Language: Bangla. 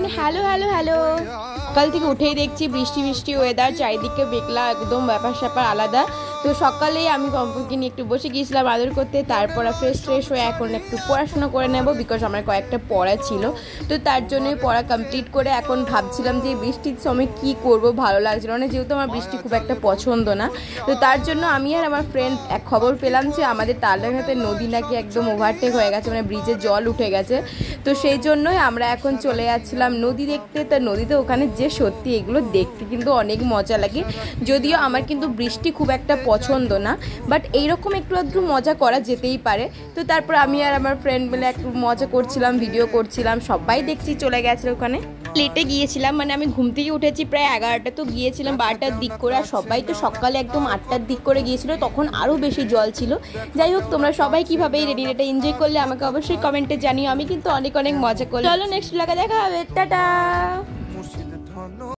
Everyone, hello hello hello. সকাল থেকে উঠেই দেখছি বৃষ্টি বৃষ্টি ওয়েদার, চারিদিকে মেঘলা, একদম ব্যাপার স্যাপার আলাদা। তো সকালেই আমি কম্পুকে নিয়ে একটু বসে গিয়েছিলাম আদর করতে, তারপর ফ্রেশ হয়ে এখন একটু পড়াশোনা করে নেব, বিকজ আমার কয়েকটা পড়া ছিল। তো তার জন্যই পড়া কমপ্লিট করে এখন ভাবছিলাম যে বৃষ্টির সময় কি করব, ভালো লাগছিল না, যেহেতু আমার বৃষ্টি খুব একটা পছন্দ না। তো তার জন্য আমি আর আমার ফ্রেন্ড এক খবর পেলাম যে আমাদের তালডাঙ্গাতে নদী নাকি একদম ওভারটেক হয়ে গেছে, মানে ব্রিজে জল উঠে গেছে। তো সেই জন্যই আমরা এখন চলে যাচ্ছিলাম নদী দেখতে। তা নদীতে ওখানে যে সত্যি এগুলো দেখতে কিন্তু অনেক মজা লাগে, যদিও আমার কিন্তু বৃষ্টি খুব একটা পছন্দ না, বাট এইরকম একটু আধটু মজা করা যেতেই পারে। তো তারপর আমি আর আমার ফ্রেন্ড মিলে একটু মজা করছিলাম, ভিডিও করছিলাম, সবাই দেখছি চলে গেছে ওখানে। লেটে গিয়েছিলাম, মানে আমি ঘুম থেকে উঠেছি প্রায় 11টা, তো গিয়েছিলাম 12টার দিক করে, আর সবাই তো সকালে একদম 8টার দিক করে গিয়েছিল, তখন আরও বেশি জল ছিল। যাই হোক, তোমরা সবাই কীভাবে এই রেডিটা এনজয় করলে আমাকে অবশ্যই কমেন্টে জানিও, আমি কিন্তু অনেক অনেক মজা করি। চলো নেক্সট ব্লগে দেখা হবে, টাটা।